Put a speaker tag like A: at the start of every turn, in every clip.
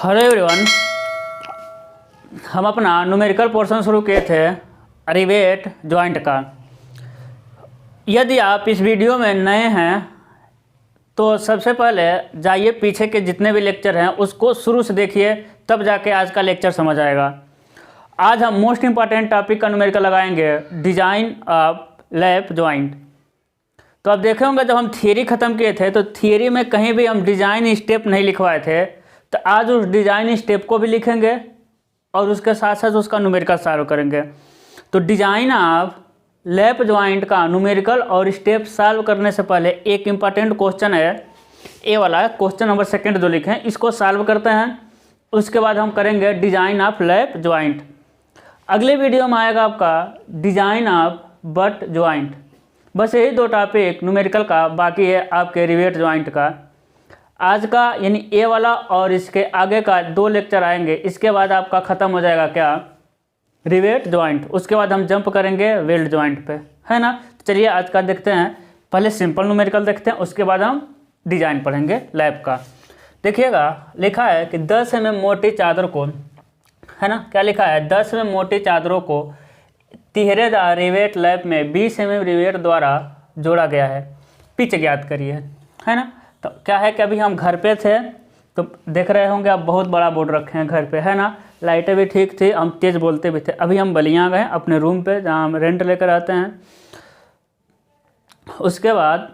A: Hello everyone, हम अपना numerical portion शुरू किए थे रिवेट जॉइंट का। यदि आप इस वीडियो में नए हैं तो सबसे पहले जाइए पीछे के जितने भी लेक्चर हैं उसको शुरू से देखिए, तब जाके आज का लेक्चर समझ आएगा। आज हम मोस्ट इम्पॉर्टेंट टॉपिक का न्यूमेरिकल लगाएंगे, डिजाइन ऑफ लैप जॉइंट। तो आप देखे होंगे जब हम थियरी ख़त्म किए थे तो थियरी में कहीं भी हम डिज़ाइन स्टेप नहीं लिखवाए थे, तो आज उस डिज़ाइन स्टेप को भी लिखेंगे और उसके साथ साथ उसका न्यूमेरिकल सॉल्व करेंगे। तो डिज़ाइन ऑफ लैप जॉइंट का न्यूमेरिकल और स्टेप सॉल्व करने से पहले एक इम्पॉर्टेंट क्वेश्चन है, ए वाला क्वेश्चन नंबर 2 जो लिखे हैं इसको सॉल्व करते हैं। उसके बाद हम करेंगे डिज़ाइन ऑफ लैप जॉइंट। अगले वीडियो में आएगा आपका डिज़ाइन ऑफ बट जॉइंट। बस यही 2 टॉपिक न्यूमेरिकल का बाकी है आपके रिवेट जॉइंट का। आज का यानी ए वाला और इसके आगे का 2 लेक्चर आएंगे, इसके बाद आपका ख़त्म हो जाएगा क्या, रिवेट जॉइंट। उसके बाद हम जंप करेंगे वेल्ड जॉइंट पे, है ना। चलिए आज का देखते हैं, पहले सिंपल न्यूमेरिकल देखते हैं, उसके बाद हम डिज़ाइन पढ़ेंगे लैप का। देखिएगा लिखा है कि 10 mm मोटी चादर को, है ना, क्या लिखा है, 10 mm मोटी चादरों को तिहरेदार रिवेट लैप में 20 mm रिवेट द्वारा जोड़ा गया है, पिच ज्ञात करिए, है ना। तो क्या है कि अभी हम घर पे थे तो देख रहे होंगे आप बहुत बड़ा बोर्ड रखे हैं घर पे, है ना। लाइटें भी ठीक थी, हम तेज़ बोलते भी थे। अभी हम बलिया गए अपने रूम पे जहाँ हम रेंट लेकर आते हैं। उसके बाद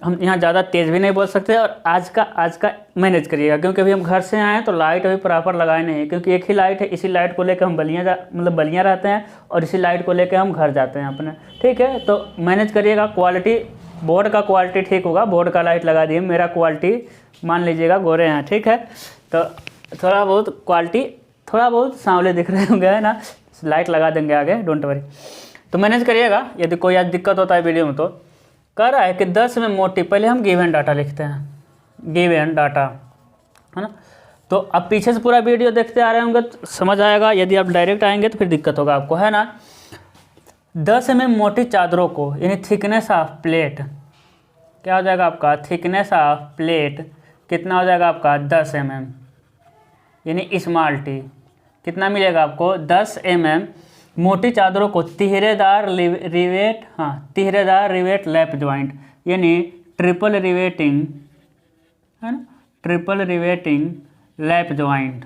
A: हम यहाँ ज़्यादा तेज़ भी नहीं बोल सकते और आज का मैनेज करिएगा, क्योंकि अभी हम घर से आए हैं तो लाइट अभी प्रॉपर लगाए नहीं है, क्योंकि एक ही लाइट है। इसी लाइट को लेकर हम बलिया रहते हैं और इसी लाइट को लेकर हम घर जाते हैं अपने, ठीक है। तो मैनेज करिएगा, क्वालिटी बोर्ड का क्वालिटी ठीक होगा। बोर्ड का लाइट लगा दिए, मेरा क्वालिटी मान लीजिएगा गोरे हैं, ठीक है। तो थोड़ा बहुत क्वालिटी थोड़ा बहुत सांवले दिख रहे होंगे, है ना। लाइट लगा देंगे आगे, डोंट वरी। तो मैनेज करिएगा, यदि कोई आज दिक्कत होता है वीडियो में। तो कह रहा है कि 10 में मोटी, पहले हम गिवन डाटा लिखते हैं, गिवन डाटा, है ना। तो अब पीछे से पूरा वीडियो देखते आ रहे होंगे तो समझ आएगा, यदि आप डायरेक्ट आएंगे तो फिर दिक्कत होगा आपको, है ना। 10 mm मोटी चादरों को यानी थिकनेस ऑफ प्लेट, क्या हो जाएगा आपका, थिकनेस ऑफ प्लेट कितना हो जाएगा आपका 10 mm, यानी स्मॉल टी कितना मिलेगा आपको 10 mm मोटी चादरों को तिहरेदार रिवेट, तिहरेदार रिवेट लैप जॉइंट यानी ट्रिपल रिवेटिंग, है ना, ट्रिपल रिवेटिंग लैप जॉइंट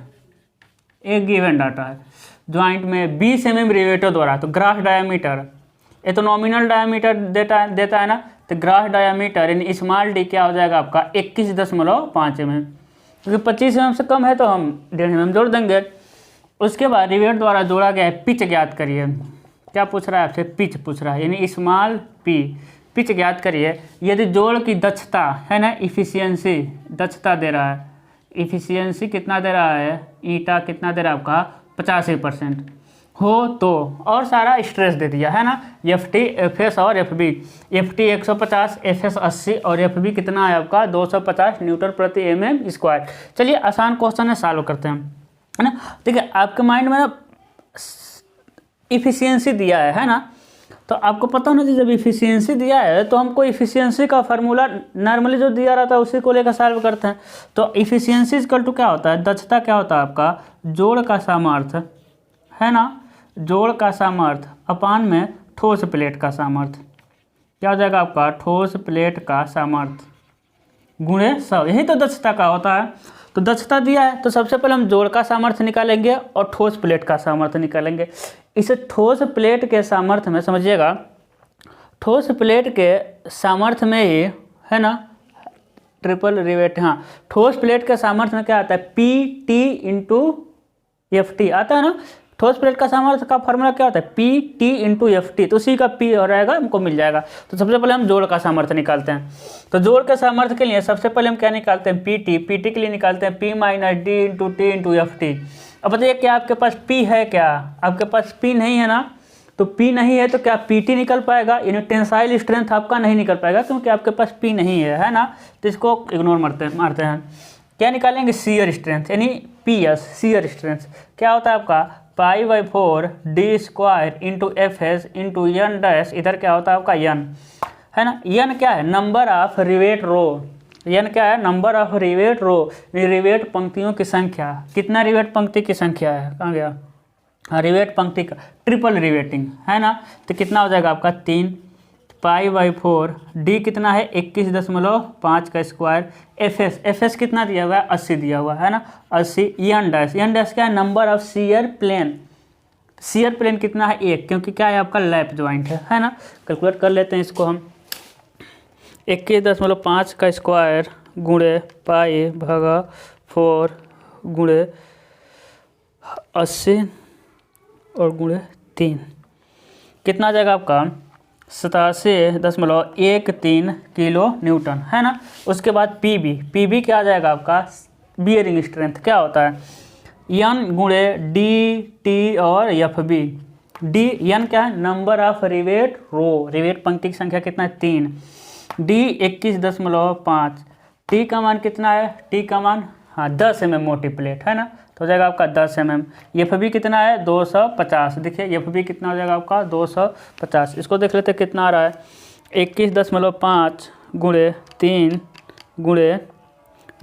A: एक गिवन डाटा है। जॉइंट में 20 mm रिवेटों द्वारा, तो ग्रास डायामीटर, ये तो नॉमिनल डायामीटर देता है ना, तो ग्रास डायामीटर यानी स्मॉल डी क्या हो जाएगा आपका 21.5 mm, क्योंकि 25 mm से कम है तो हम 1.5 mm जोड़ देंगे। उसके बाद रिवेट द्वारा जोड़ा गया है, पिच ज्ञात करिए। क्या पूछ रहा है आपसे, पिच पूछ रहा है, यानी स्मॉल पी, पिच ज्ञात करिए। यदि जोड़ की दक्षता है ना, इफिशियंसी, दक्षता दे रहा है, इफिशियंसी कितना दे रहा है, ईटा कितना दे रहा है आपका 85% हो तो, और सारा स्ट्रेस दे दिया, है ना, FT, FS और FB। FT 150, FS 80 और FB कितना है आपका 250 न्यूटन प्रति mm²। चलिए आसान क्वेश्चन है, सॉल्व करते हैं, है ना। देखिए आपके माइंड में ना इफिशियंसी दिया है ना, तो आपको पता होना चाहिए जब इफिशियंसी दिया है तो हमको इफिशियंसी का फार्मूला नॉर्मली जो दिया रहता है उसी को लेकर सॉल्व करते हैं। तो इफिशियंसी इक्वल टू क्या होता है, दक्षता क्या होता है आपका, जोड़ का सामर्थ्य, है ना, जोड़ का सामर्थ्य अपान में ठोस प्लेट का सामर्थ्य, क्या हो जाएगा आपका ठोस प्लेट का सामर्थ्य गुणे 100, यही तो दक्षता का होता है। तो दक्षता दिया है तो सबसे पहले हम जोड़ का सामर्थ्य निकालेंगे और ठोस प्लेट का सामर्थ्य निकालेंगे। इसे ठोस प्लेट के सामर्थ्य में समझिएगा, ठोस प्लेट के सामर्थ्य में ही, है ना, ट्रिपल रिवेट, ठोस प्लेट के सामर्थ्य में क्या आता है, PT × FT आता है ना। ठोस प्लेट का सामर्थ्य का फार्मूला क्या होता है, PT × FT, तो उसी का P हो रहेगा, हमको मिल जाएगा। तो सबसे पहले हम जोड़ का सामर्थ्य निकालते हैं। तो जोड़ के सामर्थ्य के लिए सबसे पहले हम क्या निकालते हैं, PT के लिए निकालते हैं P - D × T × FT। अब बताइए क्या आपके पास P है, क्या आपके पास P नहीं है ना, तो P नहीं है तो क्या PT निकल पाएगा, यानी टेंसाइल स्ट्रेंथ आपका नहीं निकल पाएगा, क्योंकि आपके पास P नहीं है ना। तो इसको इग्नोर मारते हैं। क्या निकालेंगे, शियर स्ट्रेंथ, यानी PS, शियर स्ट्रेंथ क्या होता है आपका π/4 D² × FS × N डैश, इधर क्या होता है आपका N, है ना। N क्या है, number of rivet row, n क्या है, number of rivet row, rivet पंक्तियों की संख्या। कितना रिवेट पंक्ति की संख्या है, कहाँ गया, हाँ रिवेट पंक्ति का, ट्रिपल रिवेटिंग है ना, तो कितना हो जाएगा आपका 3 π/4। डी कितना है 21.5 का स्क्वायर। एफ एस कितना दिया हुआ है 80 दिया हुआ है ना, 80। एन डैश क्या है, number of shear plane. Shear plane कितना है 1, क्योंकि क्या है आपका लैप ज्वाइंट है ना। कैलकुलेट कर लेते हैं इसको हम, 21.5 का स्क्वायर गुणे π/4 गुणे 80 और गुणे 3 कितना आ जाएगा आपका 87.13 किलो न्यूटन है ना। उसके बाद पी बी क्या आ जाएगा आपका, बियरिंग स्ट्रेंथ क्या होता है, एन गुणे डी टी और एफ बी। डी एन क्या है, number of rivet row, rivet पंक्ति की संख्या कितना है 3। डी 21.5। टी का मान कितना है, टी का मान हाँ 10 mm मोटी प्लेट है ना, तो हो जाएगा आपका 10 mm। एफ बी कितना है 250। देखिए एफ बी कितना हो जाएगा आपका 250। इसको देख लेते हैं कितना आ रहा है, 21.5 गुणे 3 गुणे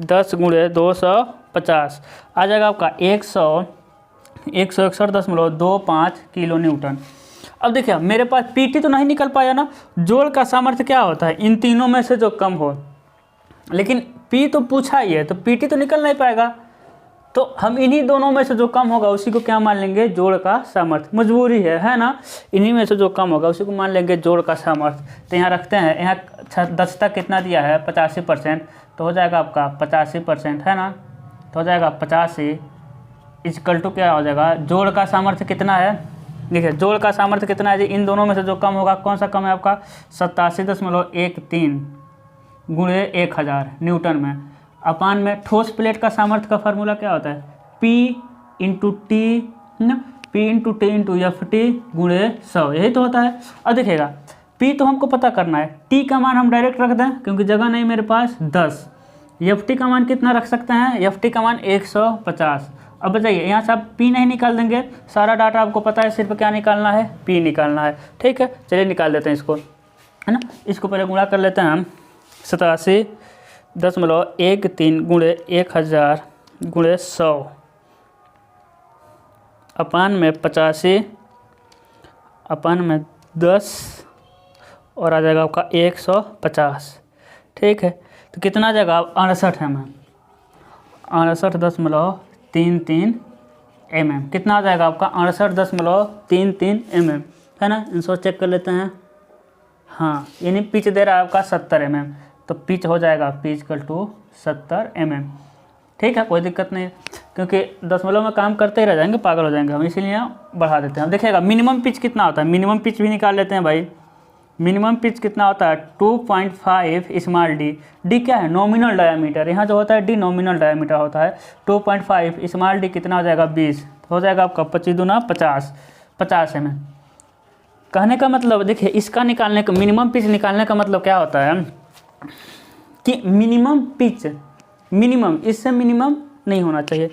A: 10 गुणे 250 आ जाएगा आपका 161.25 किलो न्यूटन। अब देखिए मेरे पास पीटी तो नहीं निकल पाया ना, जोड़ का सामर्थ्य क्या होता है, इन तीनों में से जो कम हो, लेकिन पी तो पूछा ही है तो पीटी तो निकल नहीं पाएगा, तो हम इन्हीं दोनों में से जो कम होगा उसी को क्या मान लेंगे, जोड़ का सामर्थ्य। मजबूरी है ना, इन्हीं में से जो कम होगा उसी को मान लेंगे जोड़ का सामर्थ्य। तो यहाँ रखते हैं, यहाँ दक्षता कितना दिया है 85%, तो हो जाएगा आपका 85% है ना, तो हो जाएगा 85 इक्वल टू क्या हो जाएगा, जोड़ का सामर्थ्य कितना है, देखिए जोड़ का सामर्थ्य कितना है जी, इन दोनों में से जो कम होगा, कौन सा कम है आपका 87.13 गुणे 1000 न्यूटन में। अपान में ठोस प्लेट का सामर्थ्य का फार्मूला क्या होता है, P into T into F T गुणे 100, यही तो होता है। अब देखिएगा P तो हमको पता करना है, T का मान हम डायरेक्ट रख दें क्योंकि जगह नहीं मेरे पास 10। एफ टी का मान कितना रख सकते हैं, एफ टी का मान 150। अब बताइए यहाँ से आप P नहीं निकाल देंगे, सारा डाटा आपको पता है, सिर्फ क्या निकालना है, P निकालना है। ठीक है चलिए निकाल देते हैं इसको है ना। इसको पहले गुणा कर लेते हैं हम, 87.13 गुणे 1000 गुणे 100 अपान में 85 अपान में 10 और आ जाएगा आपका 150। ठीक है तो कितना आ जाएगा 68 mm, 68.33 mm कितना आ जाएगा आपका 68.33 mm है ना। इनको चेक कर लेते हैं, हाँ यानी पिच दे रहा है आपका 70 mm, तो पिच हो जाएगा पिच इक्वल टू 70 mm। ठीक है कोई दिक्कत नहीं, क्योंकि दशमलव में काम करते ही रह जाएंगे, पागल हो जाएंगे हम, इसीलिए बढ़ा देते हैं। देखिएगा मिनिमम पिच कितना होता है, मिनिमम पिच भी निकाल लेते हैं भाई। मिनिमम पिच कितना होता है 2.5 स्मॉल डी। डी क्या है, नॉमिनल डायमीटर, यहाँ जो होता है डी नॉमिनल डायमीटर होता है। 2.5 स्मॉल डी कितना हो जाएगा 20, हो जाएगा आपका 25 दूना 50 mm। कहने का मतलब देखिए इसका निकालने का, मिनिमम पिच निकालने का मतलब क्या होता है कि मिनिमम पिच, मिनिमम इससे मिनिमम नहीं होना चाहिए,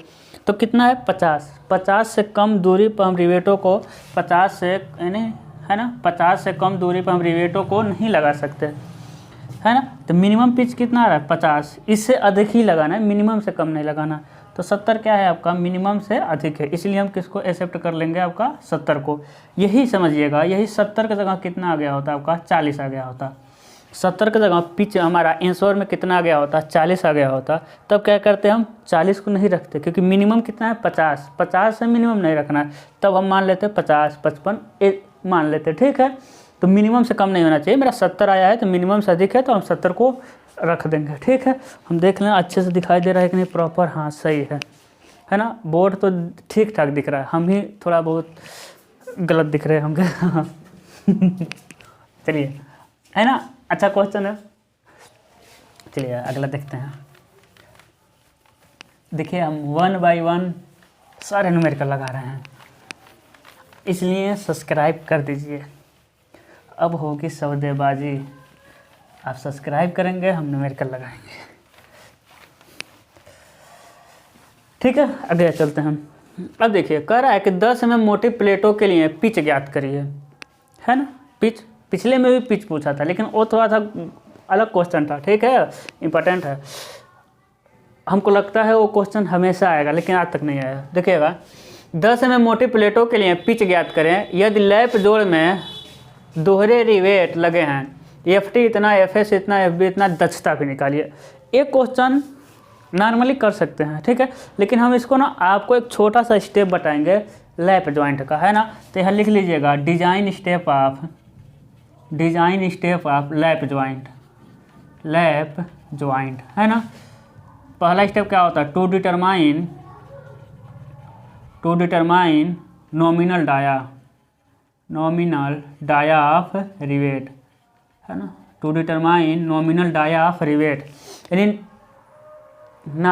A: तो कितना है 50 से कम दूरी पर हम रिवेटों को 50 से यानी है ना 50 से कम दूरी पर हम रिवेटों को नहीं लगा सकते है ना। तो मिनिमम पिच कितना आ रहा है 50, इससे अधिक ही लगाना है, मिनिमम से कम नहीं लगाना। तो 70 क्या है आपका, मिनिमम से अधिक है, इसलिए हम किसको एक्सेप्ट कर लेंगे आपका 70 को। यही समझिएगा, यही 70 की जगह कितना आ गया होता है आपका 40 आ गया होता। 70 की जगह पिच हमारा आंसर में कितना आ गया होता 40 आ गया होता। तब क्या करते हैं हम 40 को नहीं रखते, क्योंकि मिनिमम कितना है 50 से मिनिमम नहीं रखना है, तब हम मान लेते 50 55 मान लेते। ठीक है तो मिनिमम से कम नहीं होना चाहिए, मेरा 70 आया है तो मिनिमम से अधिक है तो हम 70 को रख देंगे। ठीक है हम देख लें अच्छे से दिखाई दे रहा है कि नहीं प्रॉपर, हाँ सही है ना। बोर्ड तो ठीक ठाक दिख रहा है, हम ही थोड़ा बहुत गलत दिख रहे होंगे चलिए है ना, अच्छा क्वेश्चन है। चलिए अगला देखते हैं। देखिए हम 1 बाय 1 सारे न्यूमेरिकल लगा रहे हैं, इसलिए सब्सक्राइब कर दीजिए। अब होगी सौदेबाजी, आप सब्सक्राइब करेंगे हम न्यूमेरिकल लगाएंगे। ठीक है आगे चलते हैं हम। अब देखिए कह रहा है कि 10 mm मोटी प्लेटों के लिए पिच ज्ञात करिए, है ना। पिच पिछले में भी पिच पूछा था, लेकिन वो थोड़ा सा अलग क्वेश्चन था, ठीक है, इंपॉर्टेंट है। हमको लगता है वो क्वेश्चन हमेशा आएगा, लेकिन आज तक नहीं आया। देखिएगा, 10 mm मोटी प्लेटों के लिए पिच ज्ञात करें यदि लैप जोड़ में दोहरे रिवेट लगे हैं, FT इतना, FS इतना, FB इतना, दक्षता भी निकालिए। एक क्वेश्चन नॉर्मली कर सकते हैं, ठीक है, लेकिन हम इसको ना आपको एक छोटा सा स्टेप बताएंगे लैप जॉइंट का, है ना। तो यहाँ लिख लीजिएगा design step of lap joint, है ना। पहला स्टेप क्या होता है, to determine nominal dia of rivet, है ना। To determine nominal dia of rivet, यानी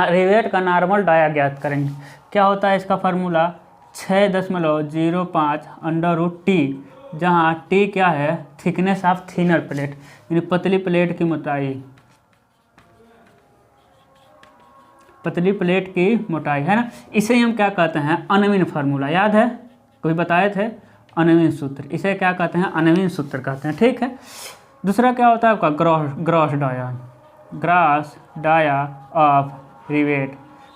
A: रिवेट का नॉर्मल डाया ज्ञात करेंगे। क्या होता है इसका फार्मूला, 6.05 √T, जहाँ T क्या है, थिकनेस ऑफ थिनर प्लेट, यानी पतली प्लेट की मोटाई, है ना। इसे हम क्या कहते हैं, अनविन फार्मूला, याद है, कोई बताए थे, अनविन सूत्र। इसे क्या कहते हैं, अनविन सूत्र कहते हैं, ठीक है। दूसरा क्या होता है आपका, ग्रॉस डाया ऑफ रिवेट,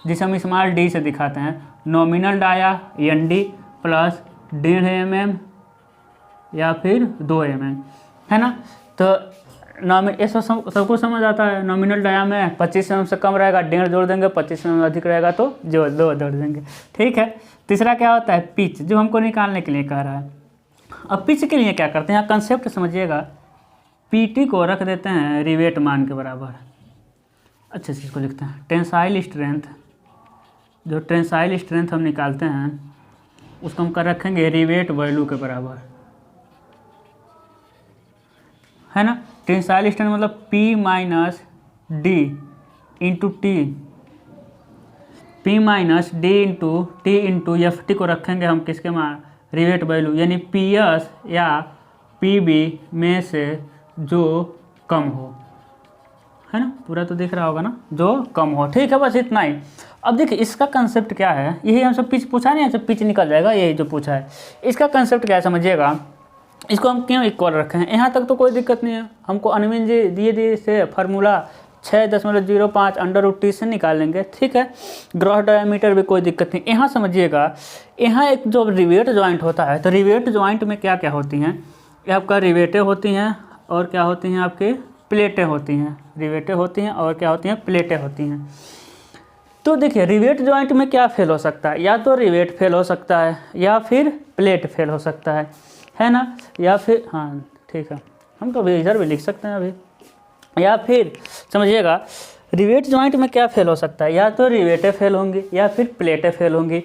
A: जिसे हम स्मॉल d से दिखाते हैं। Nominal dia ND plus 1.5 mm या फिर 2 mm, है ना। तो ऐसा सबको समझ आता है, नॉमिनल डाया में 25 mm से कम रहेगा 1.5 जोड़ देंगे, 25 mm अधिक रहेगा तो जो 2 जोड़ देंगे, ठीक है। तीसरा क्या होता है, पिच, जो हमको निकालने के लिए कह रहा है। अब पिच के लिए क्या करते हैं, यहाँ कंसेप्ट समझिएगा, PT को रख देते हैं रिवेट मान के बराबर, अच्छे से इसको लिखते हैं। टेंसाइल स्ट्रेंथ हम निकालते हैं, उसको हम कर रखेंगे रिवेट वैल्यू के बराबर, है ना। टेंसाइल स्ट्रेंथ मतलब P minus D into T into FT को रखेंगे हम किसके मान, रिवेट वैल्यू, यानी PS या PB में से जो कम हो, है ना। पूरा तो दिख रहा होगा ना, जो कम हो, ठीक है, बस इतना ही। अब देखिए इसका कंसेप्ट क्या है, यही हमसे पिच पूछा नहीं, हमसे पिच निकल जाएगा, यही जो पूछा है। इसका कंसेप्ट क्या है समझिएगा, इसको हम क्यों इक्वल रखे हैं, यहाँ तक तो कोई दिक्कत नहीं है। हमको अनविन जी दिए से फार्मूला 6.05 √T से निकालेंगे, ठीक है। ग्रॉस डायमीटर भी कोई दिक्कत नहीं। यहाँ समझिएगा, यहाँ एक जो रिवेट जॉइंट होता है, तो रिवेट जॉइंट में क्या क्या होती हैं, ये आपका रिवेटें होती हैं और क्या होती हैं, आपके प्लेटें होती हैं, रिवेटें होती हैं और क्या होती हैं, प्लेटें होती हैं। तो देखिए रिवेट जॉइंट में क्या फेल हो सकता है, या तो रिवेट फेल हो सकता है या फिर प्लेट फेल हो सकता है ना, या फिर, हाँ ठीक है, हम तो अभी इधर भी लिख सकते हैं अभी। या फिर समझिएगा रिवेट जॉइंट में क्या फेल हो सकता है, या तो रिवेटें फेल होंगी या फिर प्लेटें फेल होंगी।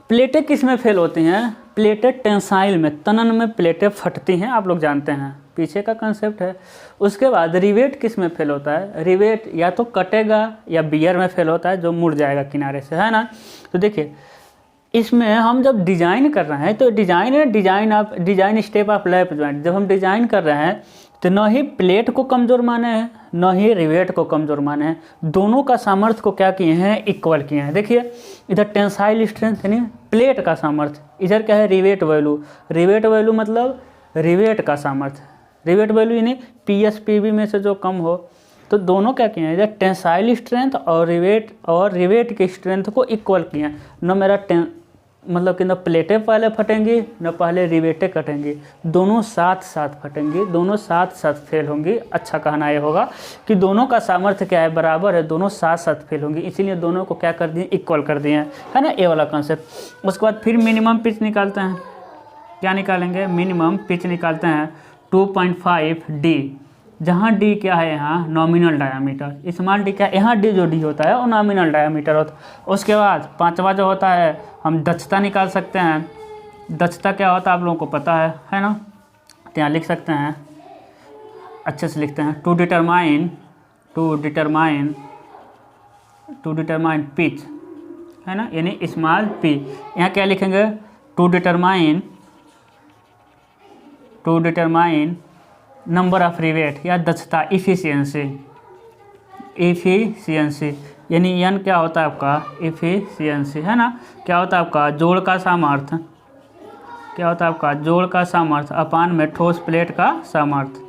A: प्लेटें किस में फेल होती हैं, प्लेटें टेंसाइल में, तनन में प्लेटें फटती हैं, आप लोग जानते हैं, पीछे का कंसेप्ट है। उसके बाद रिवेट किस में फेल होता है, रिवेट या तो कटेगा या बियर में फेल होता है, जो मुड़ जाएगा किनारे से, है ना। तो देखिए इसमें हम जब डिज़ाइन कर रहे हैं, तो design step of lap joint, जब हम डिज़ाइन कर रहे हैं तो न ही प्लेट को कमज़ोर माने हैं न ही रिवेट को कमज़ोर माने हैं, दोनों का सामर्थ्य को क्या किए हैं, इक्वल किए हैं। देखिए इधर टेंसाइल स्ट्रेंथ यानी प्लेट का सामर्थ्य, इधर क्या है, रिवेट वैल्यू मतलब रिवेट का सामर्थ्य, रिवेट वैल्यू यानी PS PB में से जो कम हो। तो दोनों क्या किए हैं, इधर टेंसाइल स्ट्रेंथ और रिवेट की स्ट्रेंथ को इक्वल किए हैं। न मेरा मतलब कि न प्लेटें पहले फटेंगी न पहले रिवेटें कटेंगी, दोनों साथ साथ फटेंगी, दोनों साथ साथ फेल होंगी। अच्छा कहना ये होगा कि दोनों का सामर्थ्य क्या है, बराबर है, दोनों साथ साथ फेल होंगी, इसीलिए दोनों को क्या कर दिए, इक्वल कर दिए हैं, है ना, ये वाला कॉन्सेप्ट। उसके बाद फिर मिनिमम पिच निकालते हैं, क्या निकालेंगे, मिनिमम पिच निकालते हैं 2.5D, जहाँ D क्या है, यहाँ नॉमिनल डायामीटर, स्मॉल d क्या है, यहाँ D जो D होता है वो नॉमिनल डायामीटर होता है। उसके बाद पांचवा जो होता है, हम दक्षता निकाल सकते हैं। दक्षता क्या होता है आप लोगों को पता है ना, तो यहाँ लिख सकते हैं, अच्छे से लिखते हैं, टू डिटरमाइन पिच, है ना, यानी स्मॉल p। यहाँ क्या लिखेंगे, to determine number of rivet या दक्षता, इफिशियंसी, यानी n क्या होता है आपका, इफिशियंसी, है ना। क्या होता है आपका, जोड़ का सामर्थ्य, क्या होता है आपका, जोड़ का सामर्थ्य अपान में ठोस प्लेट का सामर्थ्य,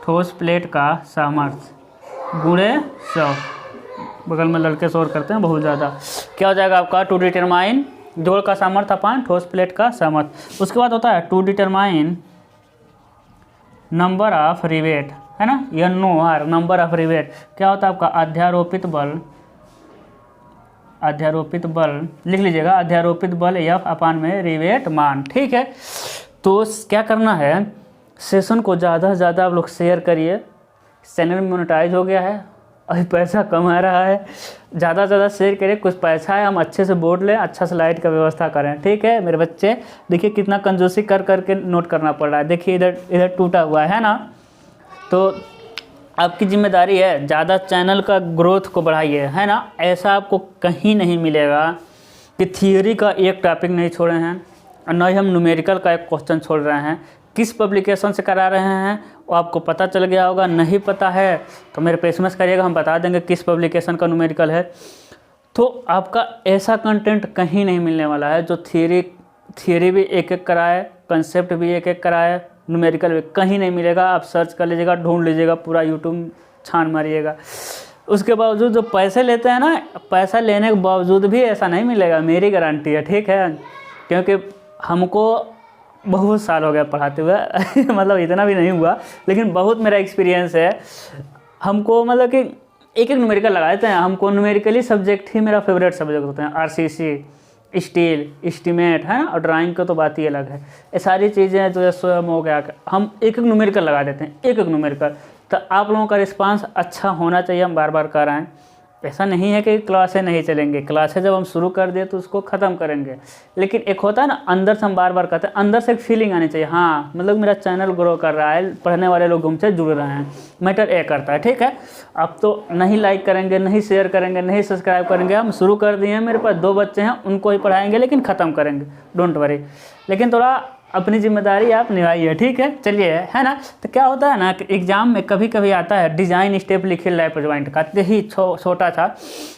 A: ठोस प्लेट का सामर्थ्य गुणे 100, बगल में लड़के शोर करते हैं बहुत ज़्यादा। क्या हो जाएगा आपका, टू डिटरमाइन जोड़ का सामर्थ्य अपान ठोस प्लेट का सामर्थ्य। उसके बाद होता है to determine number of rivet, है ना, NOR नंबर ऑफ रिवेट। क्या होता है आपका, अध्यारोपित बल लिख लीजिएगा, अध्यारोपित बल F अपान में रिवेट मान। ठीक है, तो क्या करना है, सेशन को ज़्यादा से ज़्यादा आप लोग शेयर करिए। चैनल मोनेटाइज हो गया है, अभी पैसा कमा रहा है, ज़्यादा से ज़्यादा शेयर करें, कुछ पैसा है, हम अच्छे से बोर्ड लें, अच्छा से लाइट का व्यवस्था करें। ठीक है मेरे बच्चे, देखिए कितना कंजूसी कर करके नोट करना पड़ रहा है। देखिए इधर टूटा हुआ है ना, तो आपकी जिम्मेदारी है ज़्यादा चैनल का ग्रोथ को बढ़ाइए, है ना। ऐसा आपको कहीं नहीं मिलेगा कि थियोरी का एक टॉपिक नहीं छोड़े हैं और न ही हम न्यूमेरिकल का एक क्वेश्चन छोड़ रहे हैं। किस पब्लिकेशन से करा रहे हैं वो आपको पता चल गया होगा, नहीं पता है तो मेरे पे SMS करिएगा, हम बता देंगे किस पब्लिकेशन का न्यूमेरिकल है। तो आपका ऐसा कंटेंट कहीं नहीं मिलने वाला है जो थियरी भी एक एक कराए, कंसेप्ट भी एक एक कराए, न्यूमेरिकल भी कहीं नहीं मिलेगा। आप सर्च कर लीजिएगा, ढूंढ लीजिएगा, पूरा यूट्यूब छान मारिएगा। उसके बावजूद जो पैसे लेते हैं ना, पैसा लेने के बावजूद भी ऐसा नहीं मिलेगा, मेरी गारंटी है। ठीक है, क्योंकि हमको बहुत साल हो गया पढ़ाते हुए मतलब इतना भी नहीं हुआ, लेकिन बहुत मेरा एक्सपीरियंस है। हमको मतलब कि एक एक न्यूमेरिकल लगा देते हैं, हमको न्यूमेरिकली सब्जेक्ट ही मेरा फेवरेट सब्जेक्ट होते हैं। RCC, स्टील, एस्टीमेट, है ना, और ड्राइंग का तो बात ही अलग है। ये सारी चीज़ें जो है स्वयं हो गया, हम एक एक न्यूमेरिकल लगा देते हैं, एक एक न्यूमेरिकल। तो आप लोगों का रिस्पांस अच्छा होना चाहिए, हम बार बार कर रहे हैं। ऐसा नहीं है कि क्लासें नहीं चलेंगे, क्लासें जब हम शुरू कर दिए तो उसको ख़त्म करेंगे, लेकिन एक होता है ना अंदर से हम बार बार करते हैं, अंदर से एक फीलिंग आनी चाहिए, हाँ मतलब मेरा चैनल ग्रो कर रहा है, पढ़ने वाले लोग हमसे जुड़ रहे हैं, मैटर ए करता है। ठीक है, आप तो नहीं लाइक करेंगे, नहीं शेयर करेंगे, नहीं सब्सक्राइब करेंगे। हम शुरू कर दिए हैं, मेरे पास 2 बच्चे हैं, उनको ही पढ़ाएंगे, लेकिन ख़त्म करेंगे, डोंट वरी। लेकिन थोड़ा अपनी जिम्मेदारी आप निभाइए। ठीक है, चलिए, है ना। तो क्या होता है ना कि एग्जाम में कभी कभी आता है डिज़ाइन स्टेप लिखिए लैप ज्वाइंट का, यही छोटा था,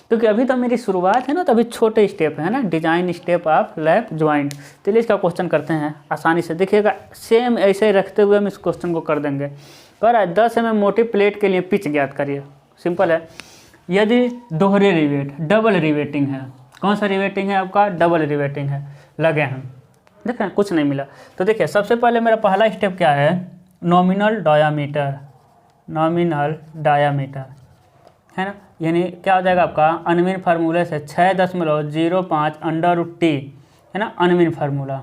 A: क्योंकि अभी तो मेरी शुरुआत है ना, तो अभी छोटे स्टेप है ना, design step of lap joint. चलिए इसका क्वेश्चन करते हैं आसानी से, देखिएगा सेम ऐसे ही रखते हुए हम इस क्वेश्चन को कर देंगे। कह रहा है 10 mm मोटी प्लेट के लिए पिच ज्ञात करिए। सिंपल है, यदि दोहरे रिवेट, डबल रिवेटिंग है, कौन सा रिवेटिंग है आपका, डबल रिवेटिंग है, लगे हैं, देख रहे हैं कुछ नहीं मिला। तो देखिए सबसे पहले मेरा पहला स्टेप क्या है, नॉमिनल डायामीटर, नॉमिनल डायामीटर, है ना, यानी क्या हो जाएगा आपका अनमीन फार्मूले से 6.05 √t, है ना, अनमीन फार्मूला,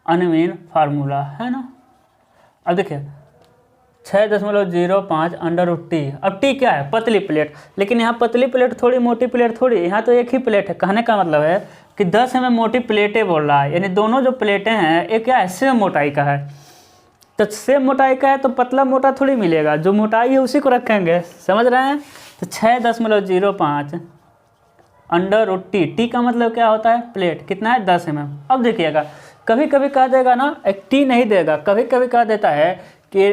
A: अनमीन फार्मूला, है ना। अब देखिए 6.05 √t, अब t क्या है, पतली प्लेट, लेकिन यहाँ पतली प्लेट थोड़ी, मोटी प्लेट थोड़ी, यहाँ तो एक ही प्लेट है। कहने का मतलब है कि 10 mm मोटी प्लेटें बोल रहा है, यानी दोनों जो प्लेटें हैं एक क्या है, सेम मोटाई का है। तो सेम मोटाई का है तो पतला मोटा थोड़ी मिलेगा, जो मोटाई है उसी को रखेंगे, समझ रहे हैं। तो 6.05 √t, टी का मतलब क्या होता है, प्लेट, कितना है 10 mm। अब देखिएगा कभी कभी कह देगा ना, एक टी नहीं देगा, कभी कभी कह देता है कि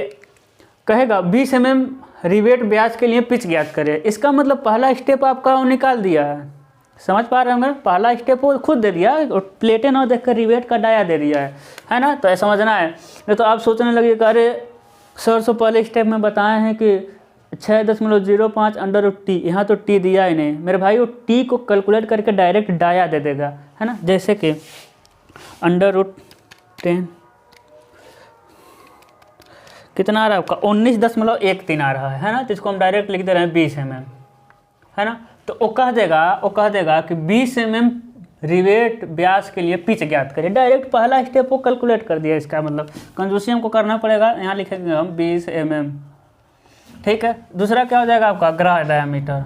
A: कहेगा 20 mm रिवेट ब्याज के लिए पिच ज्ञात करे। इसका मतलब पहला स्टेप आपका वो निकाल दिया है, समझ पा रहे होंगे, पहला स्टेप वो खुद दे दिया और प्लेटें ना देखकर रिवेट का डाया दे दिया है ना। तो ऐसा समझना है, नहीं तो आप सोचने लगे कि अरे सर से पहले स्टेप में बताए हैं कि 6.05 √t, यहाँ तो टी दिया ही नहीं। मेरे भाई वो टी को कैलकुलेट करके डायरेक्ट डाया दे देगा, है ना। जैसे कि √10 कितना आ रहा है आपका 19.13 आ रहा है ना, तो इसको हम डायरेक्ट लिख दे रहे हैं 20 mm, है ना। तो वो कह देगा कि 20 mm रिवेट व्यास के लिए पिच ज्ञात करिए। डायरेक्ट पहला स्टेप वो कैलकुलेट कर दिया, इसका मतलब कंजूसी हमको करना पड़ेगा। यहाँ लिखेंगे हम 20 mm, ठीक है। दूसरा क्या हो जाएगा आपका gross diameter,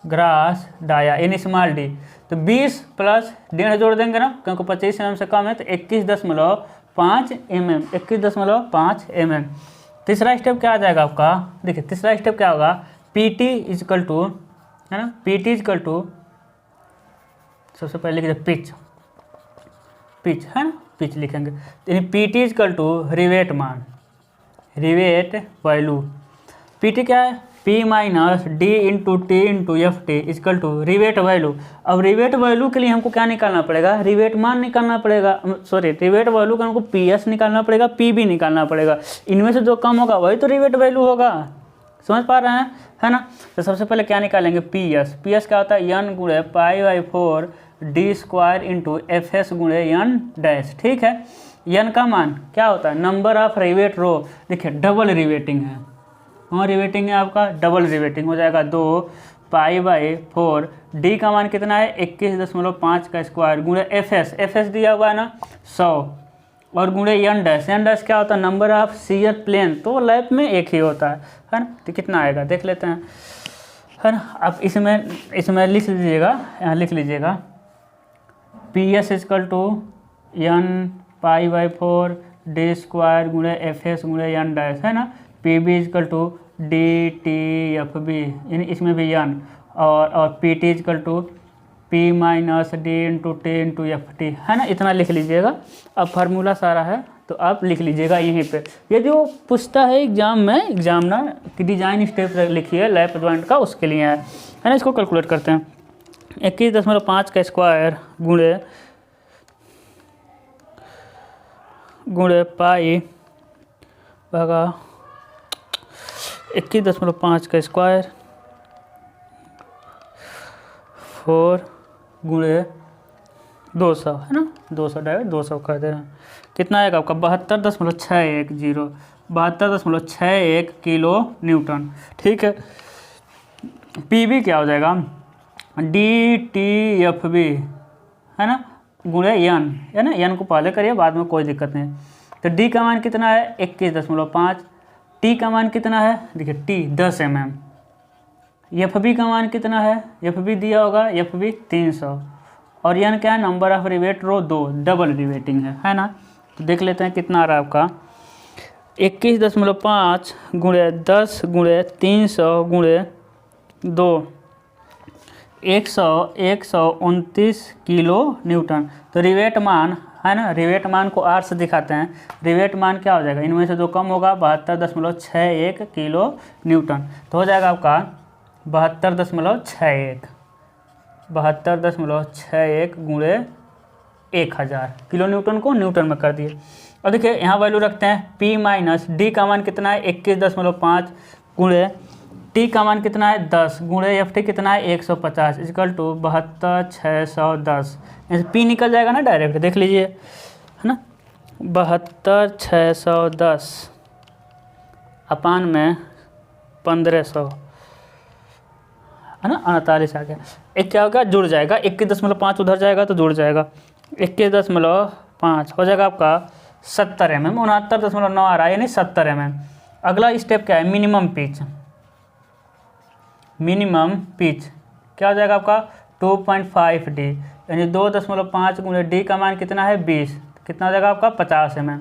A: gross dia in small d, तो 20 प्लस 1.5 जोड़ देंगे ना, क्योंकि 25 mm से कम है, तो 21.5 mm, 21.5 mm। तीसरा स्टेप क्या आ जाएगा आपका, देखिए तीसरा स्टेप क्या होगा, PT इजकल टू, है ना, PT इजकल टू सबसे पहले लिख दे पिच, पिच है ना, पिच लिखेंगे, यानी PT इजकल टू रिवेट मान, रिवेट वैल्यू। PT क्या है, P minus D into T into F t is equal to rivet value. अब रिवेट वैल्यू के लिए हमको क्या निकालना पड़ेगा, रिवेट मान निकालना पड़ेगा, सॉरी रिवेट वैल्यू का हमको पी एस निकालना पड़ेगा, पी बी निकालना पड़ेगा। इनमें से जो कम होगा वही तो रिवेट वैल्यू होगा, समझ पा रहे हैं, है ना। तो सबसे पहले क्या निकालेंगे, पी एस। पी एस क्या होता है, एन गुणे π/4 D square into F S गुणे एन डैश, ठीक है। एन का मान क्या होता है, नंबर ऑफ रिवेट रो। देखिए डबल रिवेटिंग है, कौन रिवेटिंग है आपका, डबल रिवेटिंग हो जाएगा 2 π/4। डी का मान कितना है 21.5 का स्क्वायर गुणे एफ एस दिया हुआ है ना 100 और गुणे एन डैश। एन डैश क्या होता है, नंबर ऑफ सीयर प्लेन, तो लैप में एक ही होता है ना। तो कितना आएगा देख लेते हैं, है ना। अब इसमें लिख लीजिएगा, यहाँ लिख लीजिएगा P S is equal to N π/4 D square गुणे एफ एस गुणे एन डैश, है ना। P B is equal to D T F B, यानी इसमें भी एन, और P T is equal to P minus D into T into F T, है ना। इतना लिख लीजिएगा। अब फार्मूला सारा है तो आप लिख लीजिएगा यहीं पे। यदि वो पूछता है एग्जाम में, एग्जामिनर की डिजाइन स्टेप लिखिए लैप जॉइंट का, उसके लिए है ना। इसको कैलकुलेट करते हैं, 21.5 का स्क्वायर गुणे पाई भागा 21.5 का स्क्वायर 4 गुणे 200, है ना। 200 डायरेक्ट 200 कर दे रहे हैं। कितना आएगा आपका 72.610 72.61 किलो न्यूटन, ठीक है। पी बी क्या हो जाएगा, डी टी एफ बी, है ना, गुणे एन, है ना। एन को पहले करिए, बाद में कोई दिक्कत नहीं। तो डी का मान कितना है 21.5, टी का मान कितना है, देखिए टी 10 mm, एफ बी का मान कितना है, एफ बी दिया होगा एफ बी 300, और एन क्या है, number of rivet row 2, double riveting है ना। तो देख लेते हैं कितना आ रहा है आपका 21.5 गुणे 10 गुणे 300 गुणे 2 129 किलो न्यूटन। तो रिवेट मान, है ना, रिवेट मान को आर से दिखाते हैं। रिवेट मान क्या हो जाएगा, इनमें से जो कम होगा 72.61 किलो न्यूटन। तो हो जाएगा आपका 72.61 गुणे 1000 किलो न्यूटन को न्यूटन में कर दिए। और देखिए यहाँ वैल्यू रखते हैं, पी माइनस डी का मान कितना है 21.5 गुणे टी का मान कितना है 10 गुणे एफ टी कितना है 150 इजकल टू 72,610। पी निकल जाएगा ना डायरेक्ट, देख लीजिए, है ना। 72,610 अपान में 1500, है ना, 48 आ गया। एक क्या होगा, जुड़ जाएगा, 21.5 उधर जाएगा तो जुड़ जाएगा, 21.5 हो जाएगा आपका 70 mm, 69.9 आ रहा है, यानी 70 mm। अगला स्टेप क्या है, मिनिमम पिच। मिनिमम पिच क्या हो जाएगा आपका 2.5 डी, यानी 2.5 गुणे डी का मान कितना है 20, कितना हो जाएगा आपका 50 mm।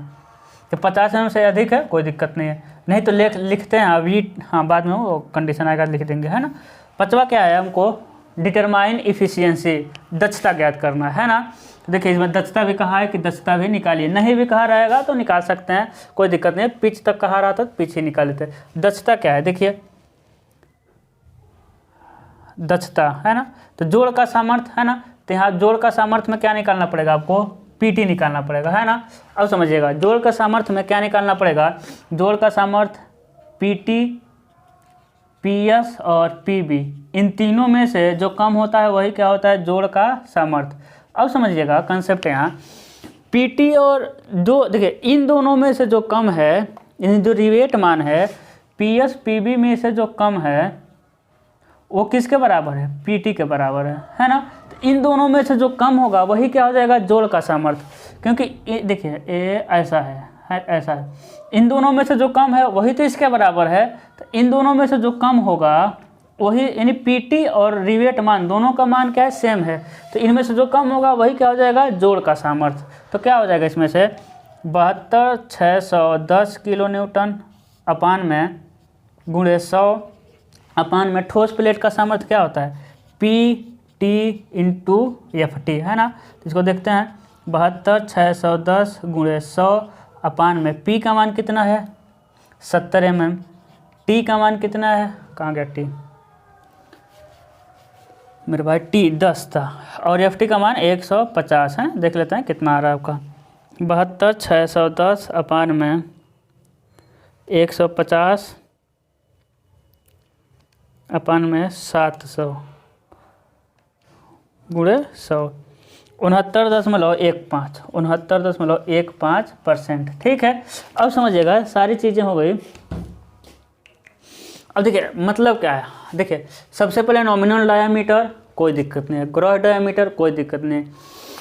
A: तो 50 mm से अधिक है कोई दिक्कत नहीं है, नहीं तो लिखते हैं अभी, हाँ बाद में वो कंडीशन आएगा लिख देंगे, है ना। पांचवा क्या है, हमको डिटरमाइन इफिशियंसी, दक्षता ज्ञात करना है ना। देखिए इसमें दक्षता भी कहा है कि दक्षता भी निकालिए, नहीं भी कहा रहेगा तो निकाल सकते हैं, कोई दिक्कत नहीं। पिच तक कहा रहा था तो पिच ही निकाल लेते हैं। दक्षता क्या है, देखिए दक्षता, है ना। तो जोड़ का सामर्थ्य, है ना, तो यहाँ जोड़ का सामर्थ्य में क्या निकालना पड़ेगा आपको, पीटी निकालना पड़ेगा, है ना। अब समझिएगा जोड़ का सामर्थ्य में क्या निकालना पड़ेगा, जोड़ का सामर्थ्य पीटी, पीएस और पीबी, इन तीनों में से जो कम होता है वही क्या होता है, जोड़ का सामर्थ्य। अब समझिएगा कंसेप्ट यहाँ, पीटी और जो, देखिए इन दोनों में से जो कम है, इन जो रिवेट मान है पीएस पीबी में से जो कम है वो किसके बराबर है, पीटी के बराबर है ना। तो इन दोनों में से जो कम होगा वही क्या हो जाएगा, जोड़ का सामर्थ्य। क्योंकि देखिए ये ऐसा है ऐसा है, इन दोनों में से जो कम है वही तो इसके बराबर है। तो इन दोनों में से जो कम होगा वही, यानी पीटी और रिवेट मान दोनों का मान क्या है, सेम है। तो इनमें से जो कम होगा वही क्या हो जाएगा, जोड़ का सामर्थ्य। तो क्या हो जाएगा इसमें से 72,610 किलो न्यूटन अपान में गुणे 100 अपान में ठोस प्लेट का सामर्थ्य क्या होता है, P T into F T, है ना। तो इसको देखते हैं, 72,610 गुणे 100 अपान में पी का मान कितना है 70 mm टी का मान कितना है, कहाँ गया टी मेरे भाई, टी 10 था, और एफ टी का मान 150 है। देख लेते हैं कितना आ रहा है आपका, 72,610 अपान में 150 अपान में 700 गुणे 100, 69.15%। ठीक है, अब समझिएगा सारी चीज़ें हो गई। अब देखिए मतलब क्या है, देखिए सबसे पहले नॉमिनल डायामीटर कोई दिक्कत नहीं है, ग्रॉस डायामीटर कोई दिक्कत नहीं।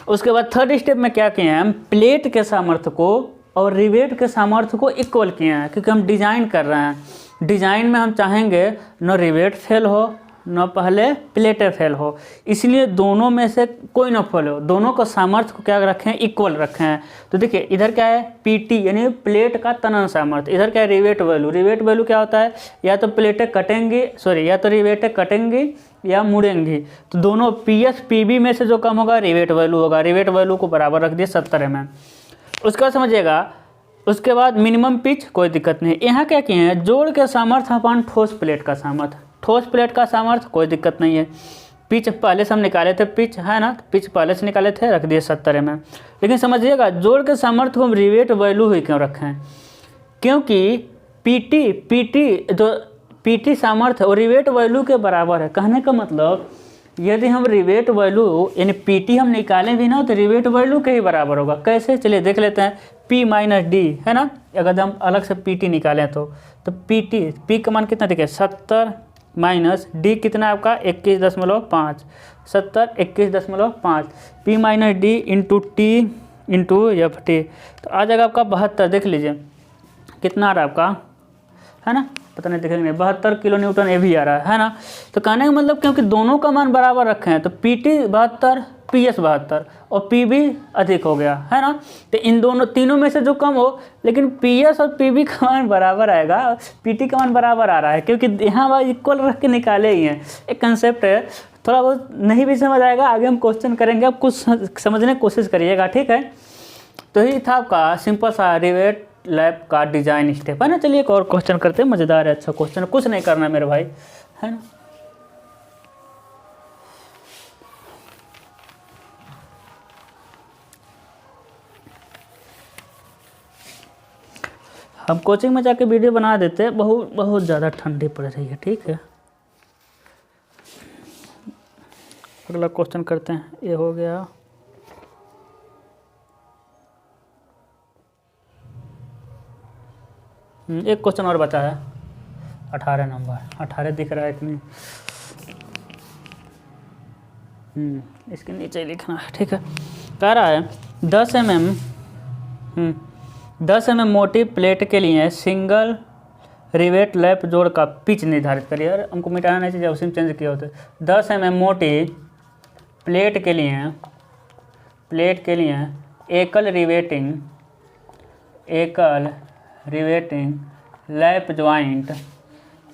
A: उसके बाद थर्ड स्टेप में क्या किए हैं हम, प्लेट के सामर्थ्य को और रिवेट के सामर्थ्य को इक्वल किए हैं, क्योंकि हम डिज़ाइन कर रहे हैं। डिज़ाइन में हम चाहेंगे न रिवेट फेल हो न पहले प्लेटें फेल हो, इसलिए दोनों में से कोई ना फेल हो, दोनों का सामर्थ्य को क्या रखें, इक्वल रखें हैं। तो देखिए इधर क्या है, पीटी यानी प्लेट का तनन सामर्थ्य, इधर क्या है रिवेट वैल्यू। रिवेट वैल्यू क्या होता है, या तो प्लेटें कटेंगी, या तो रिवेटें कटेंगी या मुड़ेंगी, तो दोनों पीएस पीबी में से जो कम होगा रिवेट वैल्यू होगा। रिवेट वैल्यू को बराबर रख दिए 70 mm। उसके बाद समझिएगा, उसके बाद मिनिमम पिच कोई दिक्कत नहीं। यहाँ क्या किए हैं, जोड़ के सामर्थ्य अपन ठोस प्लेट का सामर्थ्य, ठोस प्लेट का सामर्थ्य कोई दिक्कत नहीं है। पिच पहले से हम निकाले थे, पिच है ना, पिच पहले से निकाले थे, रख दिए 70 mm। लेकिन समझिएगा जोड़ के सामर्थ्य को हम रिवेट वैल्यू ही क्यों रखें, क्योंकि पीटी सामर्थ्य और रिवेट वैल्यू के बराबर है। कहने का मतलब यदि हम रिवेट वैल्यू यानी पीटी हम निकालें भी ना तो रिवेट वैल्यू के ही बराबर होगा। कैसे, चलिए देख लेते हैं। पी माइनस डी है ना, अगर हम अलग से पीटी निकालें तो पी का मान कितना, देखिए 70 माइनस डी कितना है आपका 21.5, 70 21.5, P minus D into T into F T, तो आ जाएगा आपका 72। देख लीजिए कितना आ रहा है आपका, है ना, पता नहीं देखेंगे, 72 किलो न्यूटन ये भी आ रहा है ना। तो कहने का मतलब क्योंकि दोनों का मान बराबर रखे हैं तो पीटी 72 पीएस 72 और पीबी अधिक हो गया, है ना। तो इन दोनों तीनों में से जो कम हो, लेकिन पीएस और पीबी का मान बराबर आएगा, पीटी का मान बराबर आ रहा है, क्योंकि यहाँ इक्वल रख के निकाले ही हैं। एक कंसेप्ट है, थोड़ा बहुत नहीं भी समझ आएगा, आगे हम क्वेश्चन करेंगे, आप कुछ समझने की कोशिश करिएगा, ठीक है। तो ये था आपका सिंपल सा रिवेट लैब का डिजाइन स्टेप, है ना। चलिए एक और क्वेश्चन करते हैं, मज़ेदार है, अच्छा क्वेश्चन, कुछ नहीं करना मेरे भाई, है ना। हम कोचिंग में जाके वीडियो बना देते हैं, बहुत ज़्यादा ठंडी पड़ रही है, ठीक है। अगला क्वेश्चन करते हैं, ये हो गया। एक क्वेश्चन और बचा है, 18 नंबर, 18 दिख रहा है कि नहीं, इसके नीचे लिखना है, ठीक है। कह रहा है 10 mm मोटी प्लेट के लिए सिंगल रिवेट लैप जोड़ का पिच निर्धारित करिए। यार हमको मिटाना नहीं चाहिए, उसी में चेंज किया होता है। 10 mm मोटी प्लेट के लिए एकल रिवेटिंग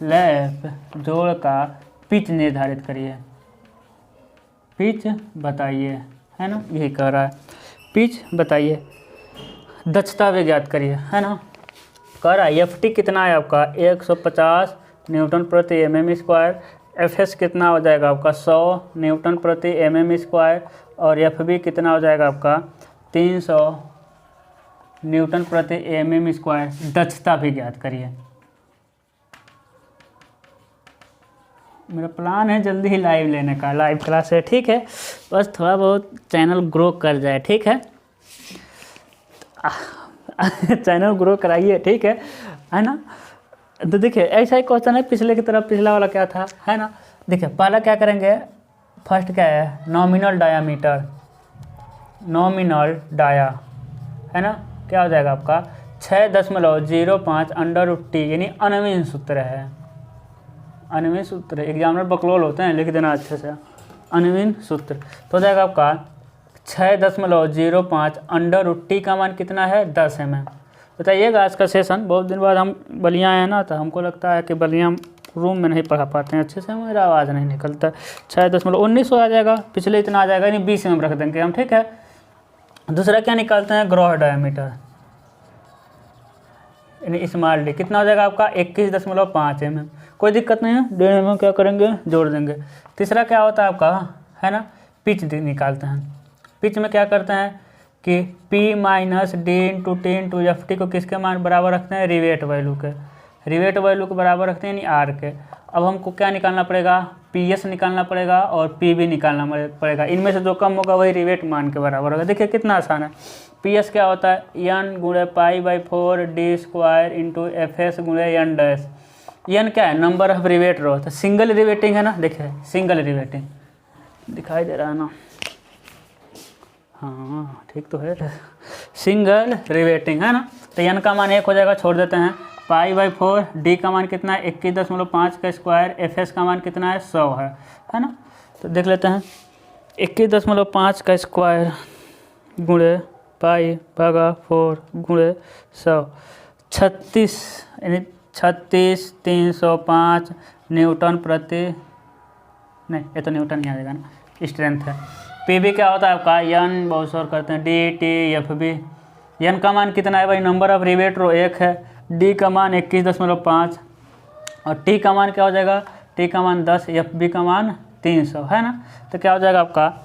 A: लैप जोड़ का पिच निर्धारित करिए, पिच बताइए, है ना, यही कह रहा है, पिच बताइए, दक्षता भी ज्ञात करिए, है ना। कह रहा है एफ टी कितना है आपका 150 न्यूटन प्रति mm स्क्वायर, एफ एस कितना हो जाएगा आपका 100 न्यूटन प्रति mm स्क्वायर, और एफ बी कितना हो जाएगा आपका 300 न्यूटन प्रति mm स्क्वायर। दक्षता भी ज्ञात करिए। मेरा प्लान है जल्दी ही लाइव लेने का, लाइव क्लास है, ठीक है, बस थोड़ा बहुत चैनल ग्रो कर जाए, ठीक है। चैनल ग्रो कराइए, ठीक है ना। तो देखिए ऐसा ही क्वेश्चन है पिछले की तरफ, पिछला वाला क्या था, है ना। देखिए पहला क्या करेंगे, फर्स्ट क्या है, नॉमिनल डाया, है ना, क्या हो जाएगा आपका 6.05 √T, यानी अनविन सूत्र है, अनविन सूत्र, एग्जामिनर बकलोल होते हैं, लिख देना अच्छे से, अनविन सूत्र। तो हो जाएगा आपका 6.05 √T का मान कितना है 10 mm। बताइएगा आज का सेशन, बहुत दिन बाद हम बलिया आए ना, तो हमको लगता है कि बलिया रूम में नहीं पढ़ा पाते हैं अच्छे से, मेरा आवाज़ नहीं निकलता। 6.19 आ जाएगा, पिछले इतना आ जाएगा, यानी 20 mm रख देंगे हम, ठीक है। दूसरा क्या निकालते हैं, ग्रॉस डायमीटर, यानी स्मॉल डी कितना हो जाएगा आपका 21.5 mm। कोई दिक्कत नहीं है, 1.5 mm क्या करेंगे जोड़ देंगे। तीसरा क्या होता है आपका, है ना, पिच निकालते हैं। पिच में क्या करते हैं कि P minus D into T into F T को किसके मान बराबर रखते हैं, रिवेट वैल्यू के, रिवेट वैल्यू को बराबर रखते हैं यानी आर के। अब हमको क्या निकालना पड़ेगा, PS निकालना पड़ेगा और PB निकालना पड़ेगा। इनमें से जो कम होगा वही रिवेट मान के बराबर होगा। देखिए कितना आसान है। PS क्या होता है, n गुणे π/4 डी स्क्वायर इंटू FS गुणे n डैश। n क्या है, नंबर ऑफ रिवेट रो, तो सिंगल रिवेटिंग है ना, देखिए सिंगल रिवेटिंग दिखाई दे रहा है ना, हाँ ठीक तो है, सिंगल रिवेटिंग है ना। तो n का मान 1 हो जाएगा, छोड़ देते हैं। π/4 डी का मान कितना है 21.5 का स्क्वायर, FS का मान कितना है 100 है ना। तो देख लेते हैं 21.5 का स्क्वायर गुणे π/4 गुणे 100, 36 यानी 36,305 न्यूटन प्रति, नहीं ये तो न्यूटन ही आ जाएगा ना, स्ट्रेंथ है। PB क्या होता है आपका, n बहुत शोर करते हैं, DTFB। n का मान कितना है भाई, नंबर ऑफ रिवेट रो 1 है, D का मान 21.5 और T का मान क्या हो जाएगा, T का मान 10, FB का मान 300 है ना। तो क्या हो जाएगा आपका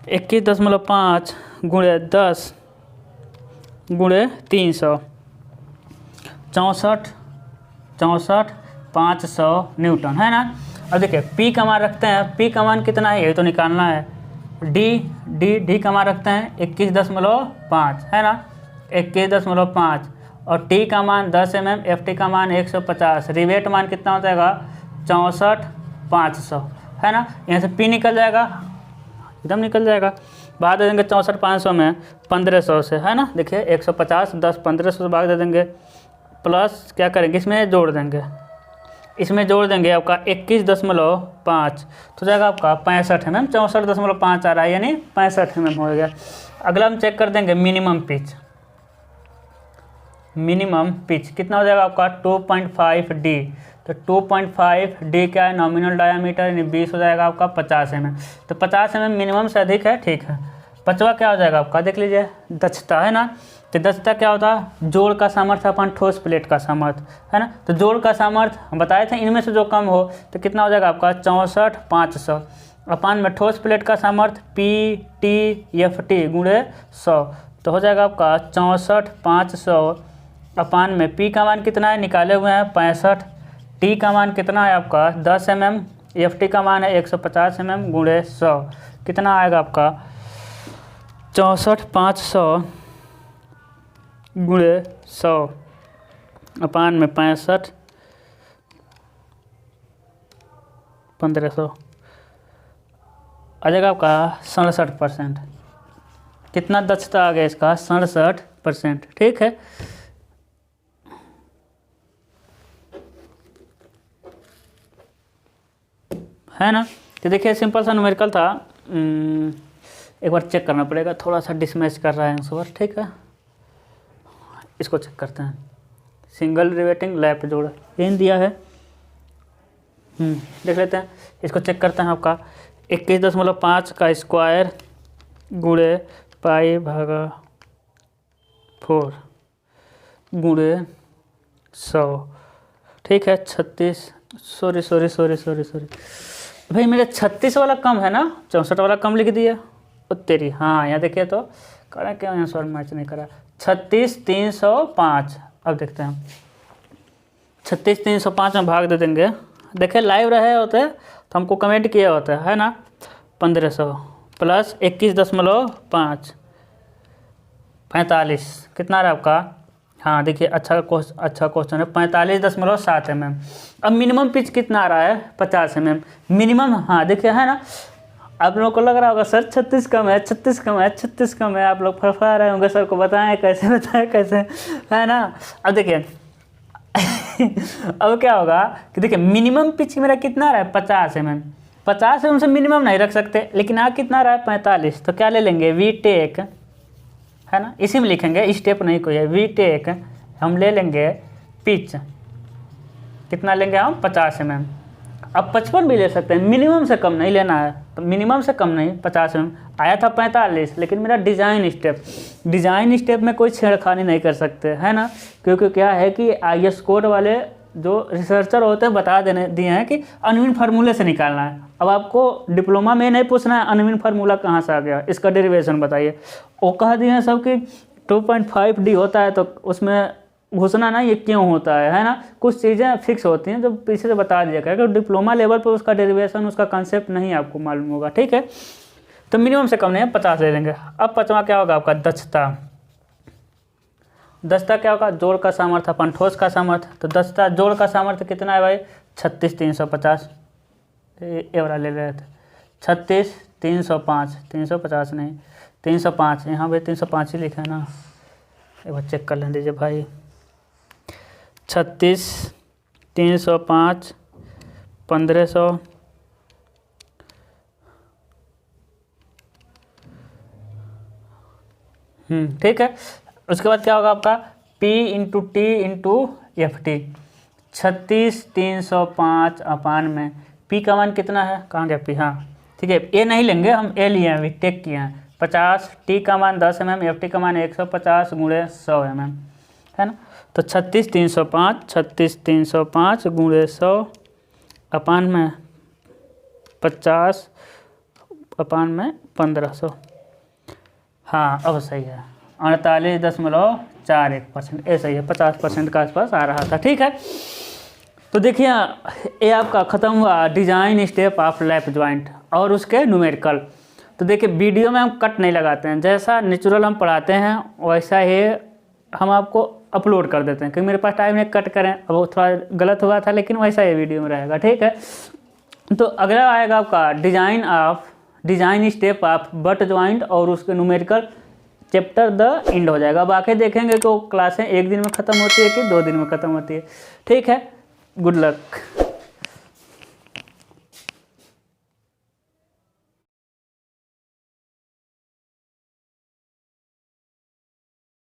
A: 21.5 गुणे 10 गुणे 300, 64,500 न्यूटन है ना। अब देखिए P का मान रखते हैं, P का मान कितना है ये तो निकालना है। D का मान रखते हैं 21.5 है ना, 21.5 और T का मान 10 mm, FT का मान 150, रिवेट मान कितना हो जाएगा 64,500 है ना। यहाँ से P निकल जाएगा, एकदम निकल जाएगा। भाग दे देंगे 64,500 में 1500 से है ना। देखिए 150 10 1500 से भाग दे देंगे, प्लस क्या करेंगे इसमें जोड़ देंगे, इसमें जोड़ देंगे आपका 21.5 तो जाएगा आपका 65 mm, 64.5 आ रहा है यानी 65 mm हो गया। अगला हम चेक कर देंगे मिनिमम पिच, मिनिमम पिच कितना हो जाएगा आपका 2.5 डी। तो 2.5 डी क्या है, नॉमिनल डायामीटर यानी 20 हो जाएगा आपका 50 mm। तो 50 mm मिनिमम से अधिक है, ठीक है। पांचवा क्या हो जाएगा आपका, देख लीजिए दक्षता है ना। तो दक्षता क्या होता है, जोड़ का सामर्थ्य अपन ठोस प्लेट का सामर्थ्य है ना। तो जोड़ का सामर्थ्य हम बताए थे, इनमें से जो कम हो तो कितना हो जाएगा आपका 64,500 अपान में ठोस प्लेट का सामर्थ्य PTFT गुणे 100 तो हो जाएगा आपका 64,500 अपान में P का मान कितना है निकाले हुए हैं 65, T का मान कितना है आपका 10 mm, FT का मान है 150 mm गुणे 100 कितना आएगा आपका 64,500 गुणे 100 अपान में 65 1500 आ जाएगा आपका 67%। कितना दक्षता आ गया इसका 67%, ठीक है। है ना। तो देखिए सिंपल सा न्यूमेरिकल था, एक बार चेक करना पड़ेगा, थोड़ा सा डिसमैच कर रहा है आंसर, ठीक है। इसको चेक करते हैं, सिंगल रिवेटिंग लैप जोड़ इन दिया है, देख लेते हैं। इसको चेक करते हैं आपका 21.5 का स्क्वायर गुणे π/4 गुणे 100, ठीक है। 36 सॉरी भाई मेरे 36 वाला कम है ना, 64 वाला कम लिख दिया तेरी। हाँ यहाँ देखिए तो करा क्या आंसर मैच नहीं करा, 36,305। अब देखते हैं 36,305 में भाग दे देंगे। देखिए लाइव रहे होते तो हमको कमेंट किया होता है ना। 1500 प्लस 21.5 45 कितना रहा आपका, हाँ देखिए अच्छा क्वेश्चन है 45.7 mm। अब मिनिमम पिच कितना आ रहा है 50 mm मिनिमम। हाँ देखिए है ना, आप लोगों को लग रहा होगा सर 36 कम है 36 कम है 36 कम है, आप लोग फड़फड़ा रहे होंगे सर को बताएं कैसे है ना। अब देखिए अब क्या होगा कि देखिए मिनिमम पिच मेरा कितना आ रहा है 50 mm। 50 mm से मिनिमम नहीं रख सकते, लेकिन आ कितना रहा है 45, तो क्या ले लेंगे वी टेक है ना, इसी में लिखेंगे, स्टेप नहीं कोई है। वी टेक हम ले लेंगे पिच कितना लेंगे हम 50 mm अब 55 भी ले सकते हैं, मिनिमम से कम नहीं लेना है, तो मिनिमम से कम नहीं, 50 में आया था 45, लेकिन मेरा डिज़ाइन स्टेप में कोई छेड़खानी नहीं कर सकते, है ना, क्योंकि क्या है कि IS कोड वाले जो रिसर्चर होते हैं बता देने दिए हैं कि अनविन फार्मूले से निकालना है। अब आपको डिप्लोमा में नहीं पूछना है अनविन फार्मूला कहाँ से आ गया, इसका डेरिवेशन बताइए, वो कह दिए हैं सब कि 2.5D होता है, तो उसमें घुसना ना, ये क्यों होता है ना, कुछ चीज़ें फिक्स होती हैं जो पीछे से बता दिया गया, क्योंकि डिप्लोमा लेवल पर उसका डेरिवेशन, उसका कंसेप्ट नहीं आपको मालूम होगा, ठीक है। तो मिनिमम से कम नहीं है, 50 ले लेंगे। अब 5वां क्या होगा आपका, दस्ता क्या होगा, जोड़ का सामर्थ्य अपन ठोस का सामर्थ्य, तो दस्ता जोड़ का सामर्थ्य कितना है भाई, 36,350, ये वाला ले रहे थे, 36,305, 350 नहीं 305, यहाँ पे 305 ही लिखा है ना, एक बार चेक कर लें दीजिए भाई, 36,305, 1500, ठीक है। उसके बाद क्या होगा आपका P into T into FT, 36,305 अपान में P का मान कितना है, कहाँ गया P, हाँ ठीक है, ए नहीं लेंगे हम, ए लिए हैं अभी, टेक किए हैं, 50, T का मान 10 mm, FT का मान 150 गुणे 100 mm, है ना, तो 36,305 गुणे 100 अपान में 50 अपान में 1500, हाँ अब सही है, 48.41%, ऐसा ही है, 50% के आसपास आ रहा था, ठीक है। तो देखिए ये आपका ख़त्म हुआ design step of lap joint और उसके न्यूमेरिकल। तो देखिए वीडियो में हम कट नहीं लगाते हैं, जैसा नेचुरल हम पढ़ाते हैं वैसा ही हम आपको अपलोड कर देते हैं, क्योंकि मेरे पास टाइम नहीं कट करें, अब वो थोड़ा गलत हुआ था, लेकिन वैसा ही वीडियो में रहेगा, ठीक है। तो अगला आएगा आपका design step of butt joint और उसके न्यूमेरिकल चैप्टर द एंड हो जाएगा। अब आके देखेंगे कि वो क्लासें एक दिन में ख़त्म होती है कि 2 दिन में ख़त्म होती है, ठीक है। Good luck.